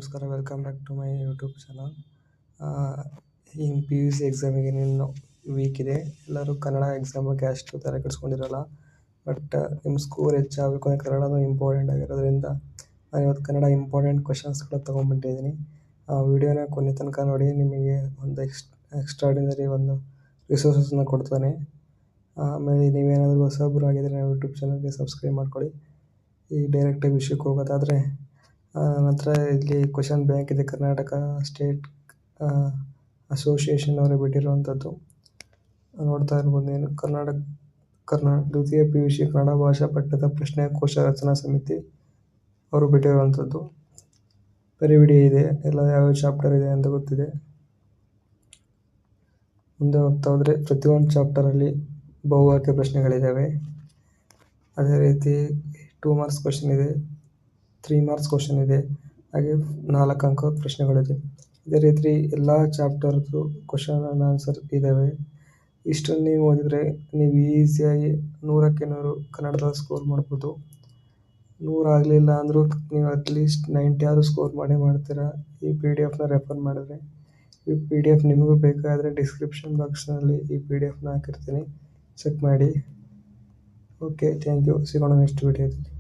ನಮಸ್ಕಾರ, welcome back to my YouTube channel. ಇನ್ನು PUC ಎಕ್ಸಾಮಿಗೆ ಇನ್ನೇನು ವೀಕ್ ಇದೆ. ಎಲ್ಲರೂ ಕನ್ನಡ ಎಕ್ಸಾಮ್ ಬಗ್ಗೆ ಅಷ್ಟು ತಲೆ ಕೆಡಿಸ್ಕೊಂಡಿರಲ್ಲ. ಬಟ್ ನಿಮ್ಮ ಸ್ಕೋರ್ ಹೆಚ್ಚಾಗಬೇಕು ಅಂದರೆ ಕನ್ನಡನೂ ಇಂಪಾರ್ಟೆಂಟ್ ಆಗಿರೋದ್ರಿಂದ ನಾನು ಇವತ್ತು ಕನ್ನಡ ಇಂಪಾರ್ಟೆಂಟ್ ಕ್ವಶನ್ಸ್ಗಳು ತೊಗೊಂಡ್ಬಿಟ್ಟಿದ್ದೀನಿ. ವಿಡಿಯೋನ ಕೊನೆ ತನಕ ನೋಡಿ, ನಿಮಗೆ ಒಂದು ಎಕ್ಸ್ಟ್ರಾಡಿನರಿ ಒಂದು ರಿಸೋರ್ಸಸ್ನ ಕೊಡ್ತಾನೆ. ಆಮೇಲೆ ನೀವೇನಾದರೂ ಹೊಸಬ್ರು ಆಗಿದ್ದರೆ ನಾವು ಯೂಟ್ಯೂಬ್ ಚಾನಲ್ಗೆ ಸಬ್ಸ್ಕ್ರೈಬ್ ಮಾಡ್ಕೊಳ್ಳಿ. ಈ ಡೈರೆಕ್ಟಾಗಿ ವಿಷಯಕ್ಕೆ ಹೋಗೋದಾದರೆ, ನನ್ನ ಹತ್ರ ಇಲ್ಲಿ ಕ್ವಶನ್ ಬ್ಯಾಂಕ್ ಇದೆ. ಕರ್ನಾಟಕ ಸ್ಟೇಟ್ ಅಸೋಸಿಯೇಷನ್ ಅವರೇ ಬಿಟ್ಟಿರುವಂಥದ್ದು ನೋಡ್ತಾ ಇರ್ಬೋದು ನೀನು. ದ್ವಿತೀಯ PUC ಕನ್ನಡ ಭಾಷಾ ಪಠ್ಯದ ಪ್ರಶ್ನೆ ಕೋಶ ರಚನಾ ಸಮಿತಿ ಅವರು ಬಿಟ್ಟಿರುವಂಥದ್ದು. ಬರೀ ವಿಡಿಯೋ ಇದೆ, ಎಲ್ಲ ಯಾವ್ಯಾವ ಚಾಪ್ಟರ್ ಇದೆ ಅಂತ ಗೊತ್ತಿದೆ. ಮುಂದೆ ಹೋಗ್ತಾ ಹೋದರೆ ಪ್ರತಿಯೊಂದು ಚಾಪ್ಟರಲ್ಲಿ ಬಹುವಾಕ್ಯ ಪ್ರಶ್ನೆಗಳಿದ್ದಾವೆ. ಅದೇ ರೀತಿ 2 ಮಾರ್ಕ್ಸ್ ಕ್ವಶನ್ ಇದೆ, 3 ಮಾರ್ಕ್ಸ್ ಕ್ವಶನ್ ಇದೆ, ಹಾಗೆ 4 ಅಂಕ ಪ್ರಶ್ನೆಗಳಿದೆ. ಇದೇ ರೀತಿ ಎಲ್ಲ ಚಾಪ್ಟರ್ದು ಕ್ವಶನ್ ಆ್ಯಂಡ್ ಆನ್ಸರ್ ಇದ್ದಾವೆ. ಇಷ್ಟನ್ನು ನೀವು ಓದಿದರೆ ನೀವು ಈಸಿಯಾಗಿ 100ಕ್ಕೆ 100 ಕನ್ನಡದಲ್ಲಿ ಸ್ಕೋರ್ ಮಾಡ್ಬೋದು. 100 ಆಗಲಿಲ್ಲ ಅಂದರೂ ನೀವು ಅಟ್ಲೀಸ್ಟ್ 90 ಆದರೂ ಸ್ಕೋರ್ ಮಾಡ್ತೀರಾ ಈ PDF ರೆಫರ್ ಮಾಡಿದ್ರೆ. ಈ PDF ನಿಮಗೂ ಬೇಕಾದರೆ ಡಿಸ್ಕ್ರಿಪ್ಷನ್ ಬಾಕ್ಸ್ನಲ್ಲಿ ಈ PDF ಹಾಕಿರ್ತೀನಿ, ಚೆಕ್ ಮಾಡಿ. Okay, thank you. ಸಿಗೋಣ ನೆಕ್ಸ್ಟ್ ವಿಡಿಯೋದಲ್ಲಿ.